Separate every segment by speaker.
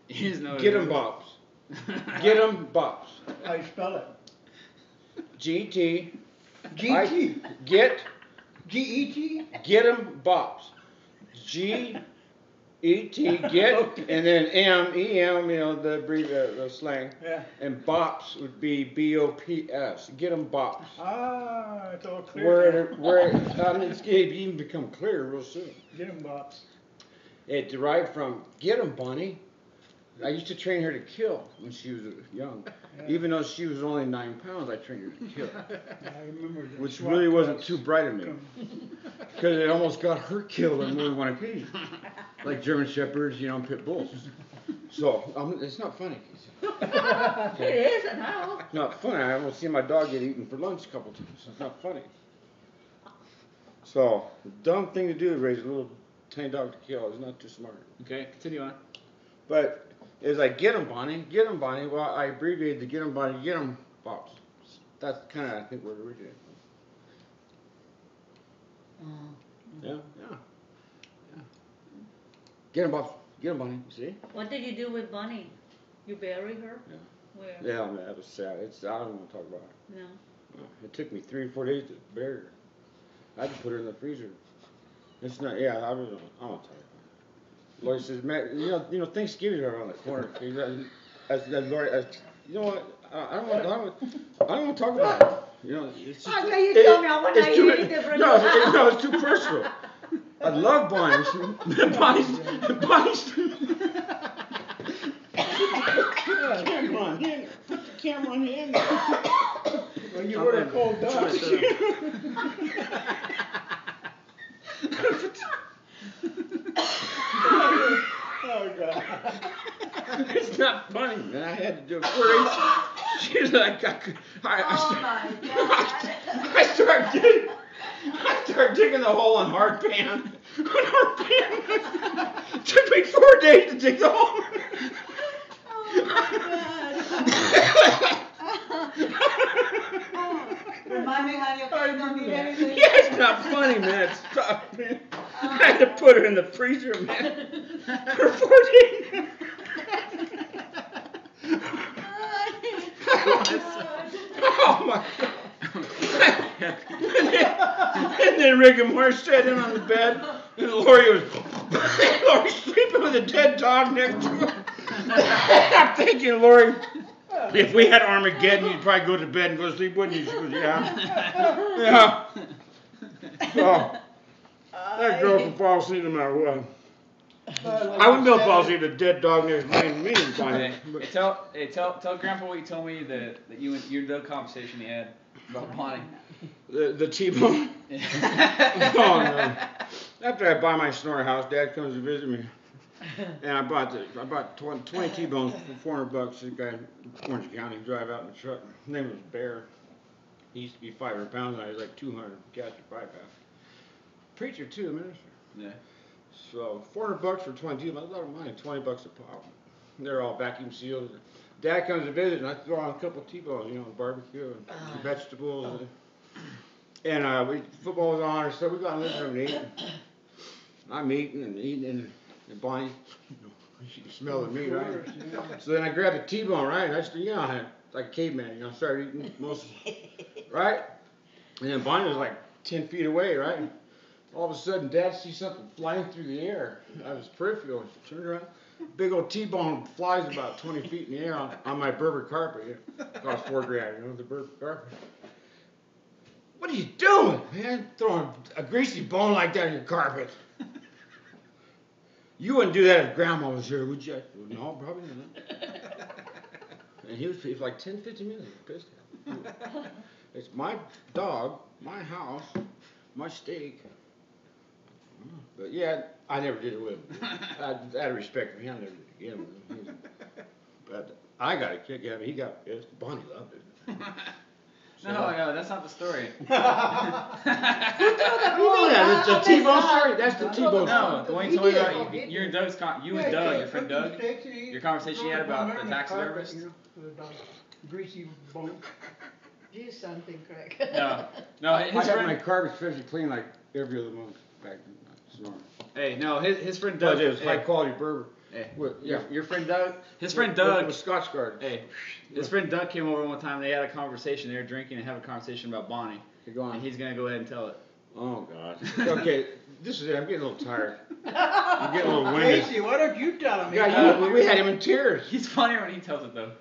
Speaker 1: He doesn't know
Speaker 2: Get 'em bops. Get 'em bops.
Speaker 3: How you spell it?
Speaker 2: G-T.
Speaker 3: G-T.
Speaker 2: Get.
Speaker 3: G-E-T?
Speaker 2: Get 'em bops. G-E-T. Get.
Speaker 3: Okay.
Speaker 2: And then M-E-M, you know, the slang.
Speaker 3: Yeah.
Speaker 2: And bops would be B-O-P-S. Get 'em bops.
Speaker 3: Ah, it's all clear.
Speaker 2: It's going to even become clear real soon.
Speaker 3: Get 'em bops.
Speaker 2: It derived from get 'em, Bonnie. I used to train her to kill when she was young.
Speaker 3: Yeah.
Speaker 2: Even though she was only 9 pounds, I trained her to kill.
Speaker 3: I remember that.
Speaker 2: Which really wasn't too bright of me. Because it almost got her killed on more than one occasion. Like German Shepherds, you know, and Pit Bulls. So, it's not funny.
Speaker 4: It isn't, how?
Speaker 2: It's not funny. I almost seen my dog get eaten for lunch a couple times. It's not funny. So, dumb thing to do to raise a little tiny dog to kill. It's not too smart.
Speaker 1: Okay, continue on.
Speaker 2: But it was like, get 'em, Bonnie. Get 'em, Bonnie. Well, I abbreviated the get 'em, Bonnie, get 'em, bops. That's kind of, I think, where it originated from. Yeah. Get 'em, bops. Get 'em, Bonnie. You see?
Speaker 4: What did you do with Bunny? You bury her?
Speaker 2: Yeah.
Speaker 4: Where?
Speaker 2: Yeah, man, that was sad. I don't want to talk about it.
Speaker 4: No.
Speaker 2: It took me 3 or 4 days to bury her. I had to put her in the freezer. It's not, yeah, I don't want to talk about it. Lori says, man, you know, Thanksgiving's right around the corner. Lori, you know what? I don't want to talk about it. You know, it's just,
Speaker 4: How can you tell me I want to eat different?
Speaker 2: No, it's too personal. I love Bonnie. Bonnie's. Camera on him. Put the camera on him.
Speaker 3: When you were a cold dog. Oh, God.
Speaker 2: It's not funny, man. I had to do it for her. She's like, I started digging the hole on hard pan. It took me 4 days to dig the hole.
Speaker 5: Remind me how you don't need anything.
Speaker 2: Yeah, it's not funny, man. Stop, man. I had to put her in the freezer, man, for 4 days. Oh my God. And then Rick and Morris sat in on the bed, and Lori's sleeping with a dead dog next to her. I'm thinking, Lori, if we had Armageddon, you'd probably go to bed and go to sleep, wouldn't you? She goes, yeah. Yeah. So, that girl can fall asleep no matter what. I wouldn't be able to fall asleep with a dead dog next to me.
Speaker 1: Hey, tell Grandpa what you told me that you and the conversation you had about Bonnie.
Speaker 2: The T-bone. Oh no! After I buy my snore house, Dad comes to visit me, and I bought 20 T-bones for $400. This guy in Orange County drive out in the truck. His name was Bear. He used to be 500 pounds, and I was like 200. Cash for 5 pounds. Preacher too, minister.
Speaker 1: Yeah.
Speaker 2: So $400 for 20 T-bones. That's a lot of money. $20 a pop. They're all vacuum sealed. Dad comes to visit, and I throw on a couple of T-bones, you know, barbecue and vegetables. And football was on, so we got in the living room and eating. I'm eating, and Bonnie, she can smell the meat, right? So then I grabbed a T-bone, right? And I started, like a caveman, started eating most, right? And then Bonnie was like 10 feet away, right? All of a sudden, Dad sees something flying through the air. I was peripheral. She turned around. Big old T-bone flies about 20 feet in the air on my Berber carpet. It cost $4,000, the Berber carpet. What are you doing, man? Throwing a greasy bone like that on your carpet. You wouldn't do that if Grandma was here, would you? No, probably not. And he was like 10, 15 minutes. Pissed at him. It's my dog, my house, my steak. But yeah, I never did it with him. Out of respect for him, I never did it again with him. But I got a kick out of it. He got pissed. Bonnie loved it.
Speaker 1: No, that's not the story.
Speaker 2: The T-bone story. That's the T-bone story.
Speaker 1: No, the one you told me about you and Doug's, you and Doug, your friend Doug, your conversation you had about the taxidermist.
Speaker 3: Greasy bone.
Speaker 5: Do something, Craig.
Speaker 1: No,
Speaker 2: I
Speaker 1: his
Speaker 2: got
Speaker 1: friend.
Speaker 2: my carpet especially clean like every other month back in snoring.
Speaker 1: Hey, no, his friend
Speaker 2: But
Speaker 1: Doug.
Speaker 2: it was high quality Berber.
Speaker 1: Hey,
Speaker 2: Your friend Doug?
Speaker 1: his friend Doug.
Speaker 2: With Scotch Guard.
Speaker 1: Hey, his friend Doug came over one time. They had a conversation. They were drinking and having a conversation about Bonnie.
Speaker 2: Go on.
Speaker 1: And he's gonna go ahead and tell it.
Speaker 2: Oh God. Okay, this is it. I'm getting a little tired. I'm getting a little winded.
Speaker 3: Casey, why don't you tell him?
Speaker 2: Yeah, we had him in tears.
Speaker 1: He's funnier when he tells it though.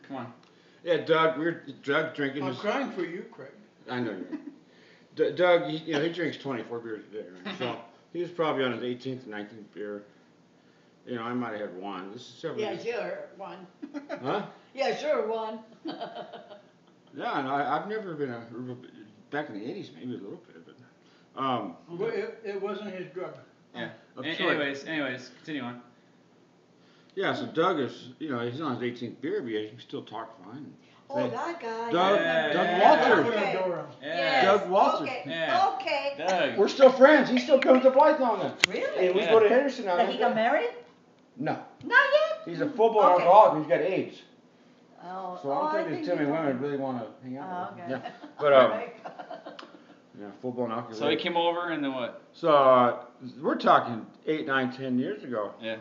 Speaker 1: Come on.
Speaker 2: Yeah, Doug. We were drinking.
Speaker 3: I'm crying for you, Craig.
Speaker 2: I know you. Doug, he drinks 24 beers a day, right? So he was probably on his 18th, 19th beer. You know, I might have had one. This is several.
Speaker 5: Yeah,
Speaker 2: years.
Speaker 5: sure, one.
Speaker 2: Huh?
Speaker 5: Yeah, sure, one.
Speaker 2: Yeah, and I've never been back in the 80s, maybe a little bit, but
Speaker 3: Well, it wasn't his drug.
Speaker 1: Yeah.
Speaker 2: I'm sorry.
Speaker 1: Anyways, continue on.
Speaker 2: Yeah, so Doug is, he's on his 18th beer, but he can still talk fine.
Speaker 5: Oh, that guy.
Speaker 2: Doug-
Speaker 1: Yeah.
Speaker 2: Doug
Speaker 3: Open
Speaker 2: Walter.
Speaker 3: the door on.
Speaker 1: Yeah.
Speaker 2: Doug Walter.
Speaker 5: Okay,
Speaker 1: Yeah.
Speaker 5: okay.
Speaker 1: Doug.
Speaker 2: We're still friends. He still comes to Blythe on them.
Speaker 5: Really?
Speaker 2: And we
Speaker 1: Yeah.
Speaker 2: go to Henderson now.
Speaker 4: But he got married?
Speaker 2: No.
Speaker 5: Not yet?
Speaker 2: He's a full-blown
Speaker 5: Okay.
Speaker 2: alcoholic and he's got AIDS.
Speaker 5: Oh,
Speaker 2: So I don't think these too many
Speaker 5: you
Speaker 2: women really want to hang out
Speaker 5: Oh,
Speaker 2: with
Speaker 5: okay.
Speaker 2: him. Yeah. But,
Speaker 5: Alright.
Speaker 2: yeah, full-blown alcoholic.
Speaker 1: So he came over and then what?
Speaker 2: So, we're talking 8, 9, 10 years ago.
Speaker 1: Yeah.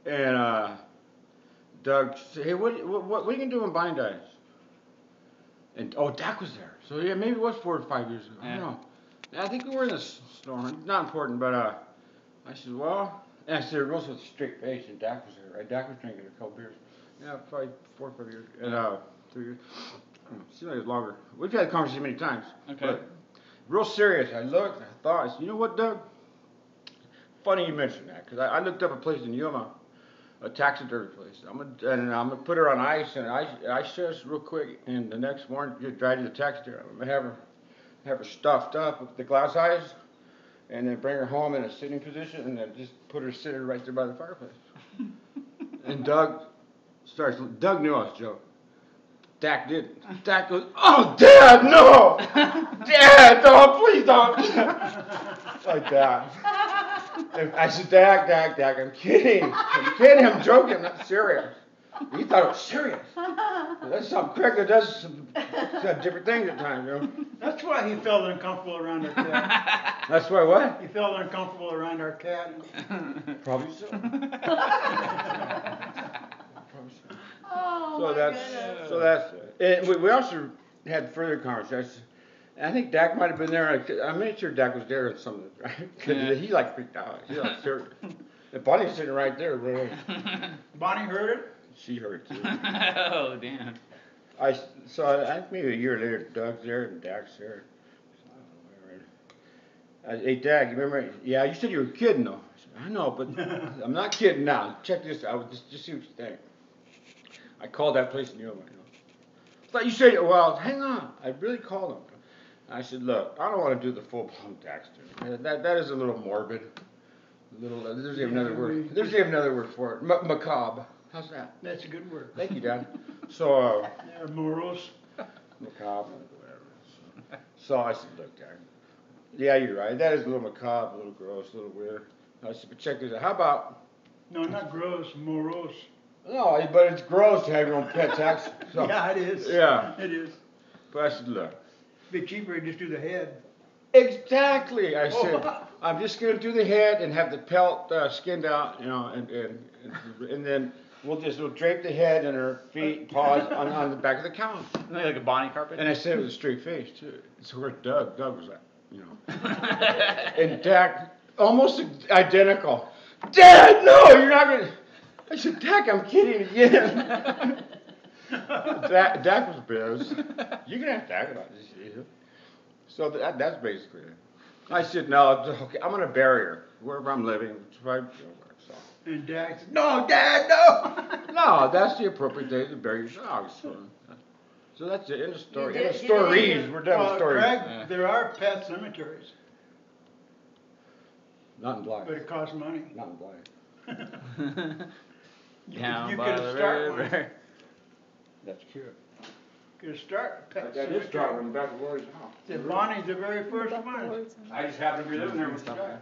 Speaker 2: And, Doug said, hey, what are you going to do when Bonnie dies? And, Dak was there. So, yeah, maybe it was 4 or 5 years ago. I
Speaker 1: Yeah.
Speaker 2: don't know. I think we were in the storm. Not important, but, I said, well, and I said, it was with a straight face, and Dak was there, right? Dak was drinking a couple beers. Yeah, probably 4 or 5 years. And, 3 years. Seems like it was longer. We've had a conversation many times.
Speaker 1: Okay.
Speaker 2: But real serious. I looked, I thought, I said, you know what, Doug? Funny you mentioned that, because I looked up a place in Yuma, a taxidermy place. I'm gonna put her on ice and ice chest real quick, and the next morning just drive to the taxidermy. I'm gonna have her stuffed up with the glass eyes, and then bring her home in a sitting position, and then just put her sitting right there by the fireplace. And Doug knew I was joking. Dak didn't. Dak goes, oh, Dad, no! Dad, no, please don't! Like that. And I said, Dak, I'm kidding. I'm joking, I'm not serious. He thought it was serious. That's something Craigo does some different things at times, you know.
Speaker 3: That's why he felt uncomfortable around our cat.
Speaker 2: That's why what?
Speaker 3: He felt uncomfortable around our cat.
Speaker 2: Probably so.
Speaker 5: Oh,
Speaker 2: So
Speaker 5: my
Speaker 2: that's
Speaker 5: goodness.
Speaker 2: so that's it. And we also had further conversations. I think Dak might have been there. I'm not sure Dak was there or something, right? Because
Speaker 1: Yeah.
Speaker 2: he like freaked out. He like serious. And Bonnie's sitting right there. Really.
Speaker 3: Bonnie heard it.
Speaker 2: She heard it too.
Speaker 1: Oh damn.
Speaker 2: I think maybe a year later, Doug's there and Dak's there. Hey Dak, you remember? Yeah, you said you were kidding though. I said, I know, but I'm not kidding now. Check this out. Just see what you think. I called that place in Yuma. But you said, well, hang on. I really called him. I said, look, I don't want to do the full-blown Daxter. That is a little morbid. There's even another word. There's even another word for it. Macabre. How's that?
Speaker 3: That's a good word.
Speaker 2: Thank you, Dad. So,
Speaker 3: Yeah, morose.
Speaker 2: macabre, whatever. So I said, look, Dad. Yeah, you're right. That is a little macabre, a little gross, a little weird. I said, but check this out. How about?
Speaker 3: No, not gross, morose.
Speaker 2: No, but it's gross to have your own pet tax. So,
Speaker 3: Yeah, it is.
Speaker 2: Yeah.
Speaker 3: It is.
Speaker 2: But I said, look.
Speaker 3: Be cheaper to just do the head.
Speaker 2: Exactly. I said, I'm just going to do the head and have the pelt skinned out, and then we'll drape the head and her feet, paws on the back of the couch.
Speaker 1: Like a Bonnie carpet.
Speaker 2: And I said it with a straight face too. So where Doug was like, and Dak, almost identical. Dad, no, you're not going to. I said, Dak, I'm kidding again. Dak was biz. You can ask Dak about this. So that's basically it. I said, no, it's okay. I'm going to bury her wherever I'm living. So.
Speaker 3: And Dad said, no, Dad, no.
Speaker 2: No, that's the appropriate day to bury your dog. So that's it. End of story. End of stories. We're done with stories.
Speaker 3: Craig, there are pet cemeteries,
Speaker 2: Not in Blythe.
Speaker 3: but it costs money.
Speaker 2: Not in Blythe.
Speaker 1: Down
Speaker 3: you
Speaker 1: by
Speaker 3: could
Speaker 1: the
Speaker 3: start one.
Speaker 1: river.
Speaker 2: That's cute.
Speaker 3: Could start a pet
Speaker 2: That is
Speaker 3: cemetery.
Speaker 2: driving back to Lori's house.
Speaker 3: Bonnie's the very first one.
Speaker 2: I just happened to be living there with the guy.